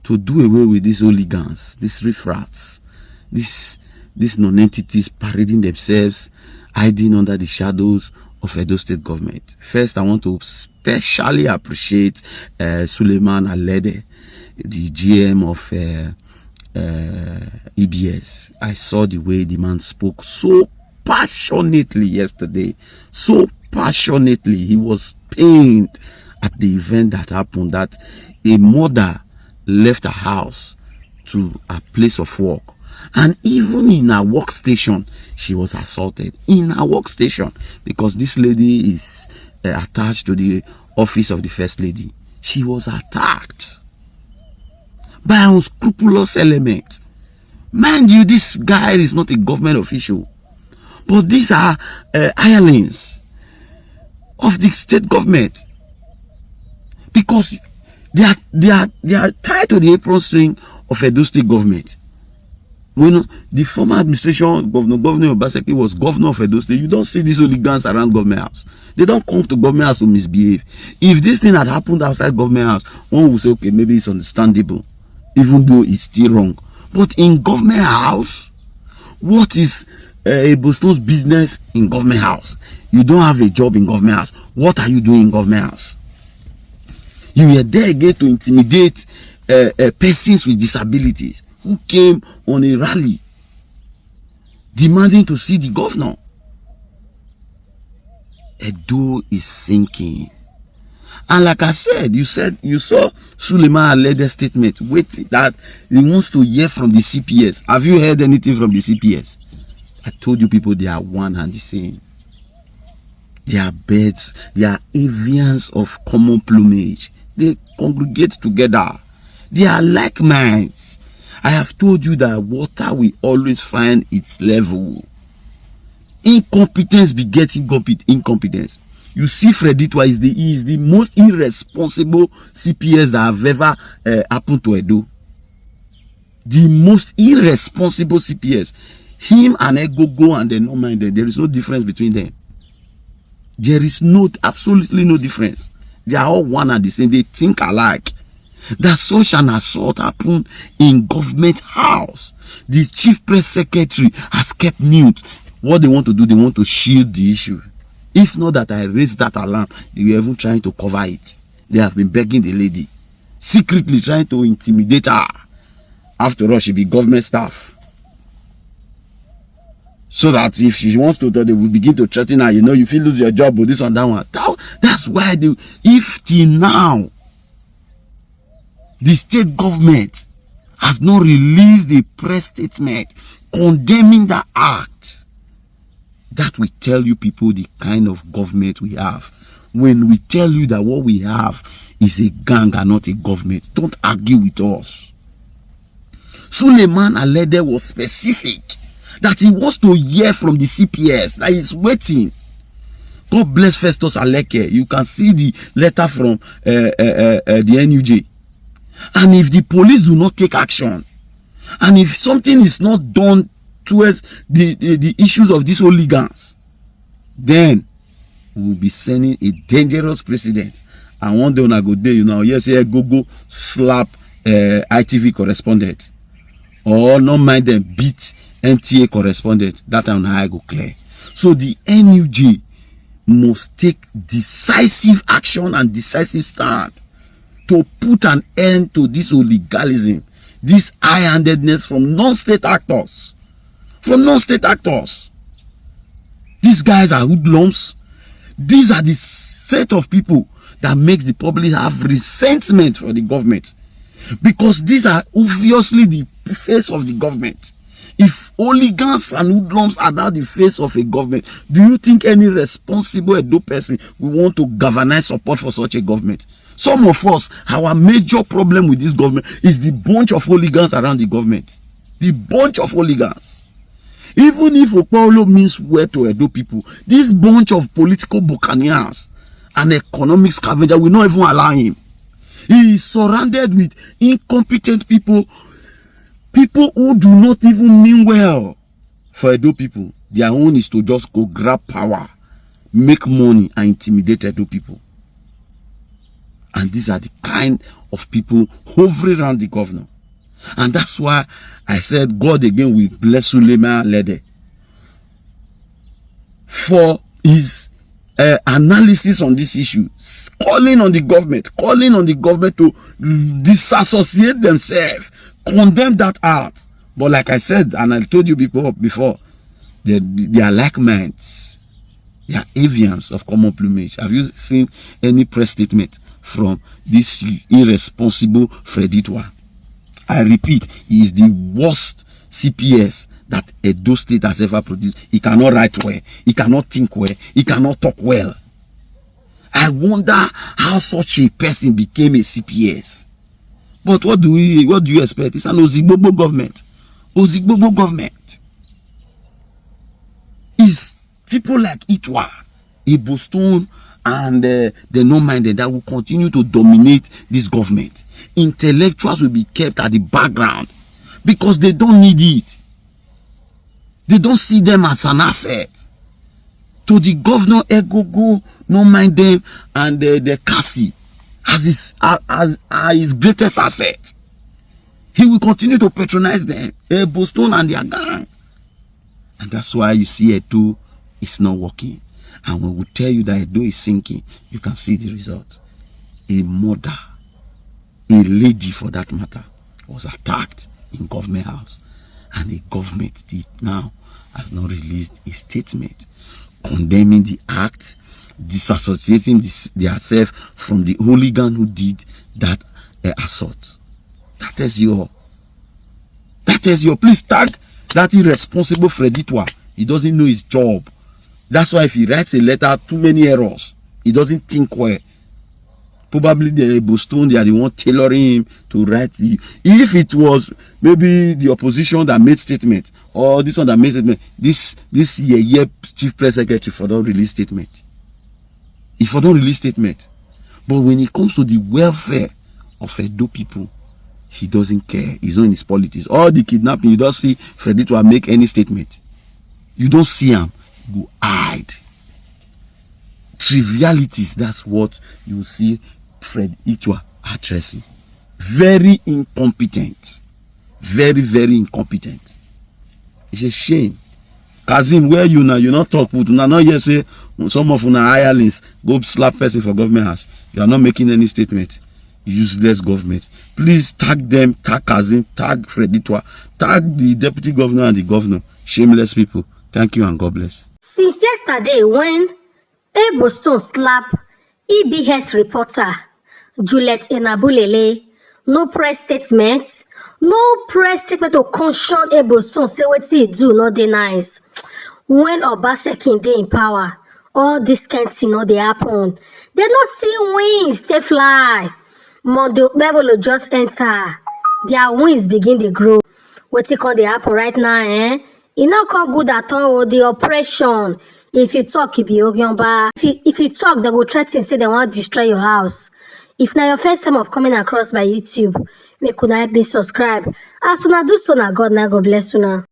to do away with these hooligans, these riffraffs, these non-entities parading themselves, hiding under the shadows of Edo State government. First, I want to specially appreciate Suleiman Alede, the GM of EBS. I saw the way the man spoke so passionately yesterday. So passionately. He was pained at the event that happened, that a mother left her house to a place of work, and even in her workstation she was assaulted. In her workstation, because this lady is attached to the office of the First Lady. She was attacked by an unscrupulous element. Mind you, this guy is not a government official, but these are hirelings of the state government, because they are tied to the apron string of Edo State government. When the former administration, Governor Obaseki was governor of Edo State, you don't see these hooligans around government house. They don't come to government house to misbehave. If this thing had happened outside government house, one would say, okay, maybe it's understandable, even though it's still wrong. But in government house, what is a Boston's business in government house? You don't have a job in government house. What are you doing in government house? You were there again to intimidate persons with disabilities who came on a rally demanding to see the governor. Edo is sinking. And like I said, you saw Suleiman Alede's statement, waiting that he wants to hear from the CPS. Have you heard anything from the CPS? I told you people, they are one and the same. They are birds, they are avians of common plumage. They congregate together. They are like minds. I have told you that water will always find its level. Incompetence begets incompetence. You see, Freditwa is the most irresponsible CPS that have ever happened to Edo. The most irresponsible CPS. Him and Egogo and the non-minded, there is no difference between them. There is absolutely no difference. They are all one and the same. They think alike. That such an assault happened in government house. The chief press secretary has kept mute. What they want to do, they want to shield the issue. If not that I raised that alarm, they were even trying to cover it. They have been begging the lady, secretly trying to intimidate her. After all, she be government staff. So that if she wants to, they will begin to threaten her. You know, if you lose your job or this one, that one. That's why if till now, the state government has not released a press statement condemning that act, that will tell you people the kind of government we have. When we tell you that what we have is a gang and not a government, don't argue with us. Suleiman Alede was specific that he wants to hear from the CPS, that he's waiting. God bless Festus Aleke. You can see the letter from the NUJ. And if the police do not take action, and if something is not done towards the issues of these hooligans, then we will be sending a dangerous precedent. And one day when I go there, yes, go slap ITV correspondent, or not mind them beat NTA correspondent. That time I go clear. So the NUJ must take decisive action and decisive stand to put an end to this oligarchism, this high-handedness from non-state actors. From non-state actors. These guys are hoodlums. These are the set of people that makes the public have resentment for the government. Because these are obviously the face of the government. If hooligans and hoodlums are now the face of a government, do you think any responsible Edo person will want to galvanize support for such a government? Some of us, our major problem with this government is the bunch of hooligans around the government. The bunch of hooligans. Even if Okpolo means well to Edo people, this bunch of political buccaneers and economic scavenger will not even allow him. He is surrounded with incompetent people, people who do not even mean well for Edo people. Their own is to just go grab power, make money, and intimidate Edo people. And these are the kind of people hovering around the governor. And that's why I said God again will bless Suleiman Lede for his analysis on this issue, calling on the government to disassociate themselves, condemn that out. But like I said, and I told you before, they are like minds. They are avians of common plumage. Have you seen any press statement from this irresponsible Freditwa? I repeat, he is the worst CPS that Edo State has ever produced. He cannot write well. He cannot think well. He cannot talk well. I wonder how such a person became a CPS. But what do you expect? It's an Ozigbobo government. Ozigbobo government is people like Itwa, Ibostone, and the non-minded that will continue to dominate this government. Intellectuals will be kept at the background because they don't need it. They don't see them as an asset. To the governor, Egogo, non-mind them, and the Kasi as his greatest asset. He will continue to patronize them, Boston and their gang. And that's why you see Edo is not working. And when we tell you that Edo is sinking, you can see the result. A mother, a lady for that matter, was attacked in government house. And the government now has not released a statement condemning the act, disassociating themselves from the hooligan who did that assault. That is your. Please tag that irresponsible Freditwa. He doesn't know his job. That's why if he writes a letter, too many errors. He doesn't think well. Probably the Boston, they are the one tailoring him to write the. If it was maybe the opposition that made statement, or this one that made statement, this year chief press secretary for don't release statement. If I don't release statement, but when it comes to the welfare of Edo people, he doesn't care. He's on his politics. All the kidnapping, you don't see Freditwa make any statement. You don't see him go hide. Trivialities, that's what you see Fred Itwa addressing. Very incompetent. Very, very incompetent. It's a shame. Kazim, where you now? You not talk with now. Not yet say some of una hirelings go slap person for government house. You are not making any statement. Useless government. Please tag them, tag Kazim, tag Freditwa, tag the deputy governor and the governor. Shameless people. Thank you and God bless. Since yesterday when Boston slap EBS reporter Juliet Enabulele, no press statement to caution Boston say what he do not dey nice. When Obaseki dey in power, all this kind thing no dey happen. They not see wings they fly. Mondo level just enter. Their wings begin to grow. What it can dey happen right now, eh? It not come good at all. The oppression. If you talk, it be Ogyonba. If you talk, they go threaten, say they want to destroy your house. If now your first time of coming across my YouTube, make una help me subscribe. As una do so, na God bless una.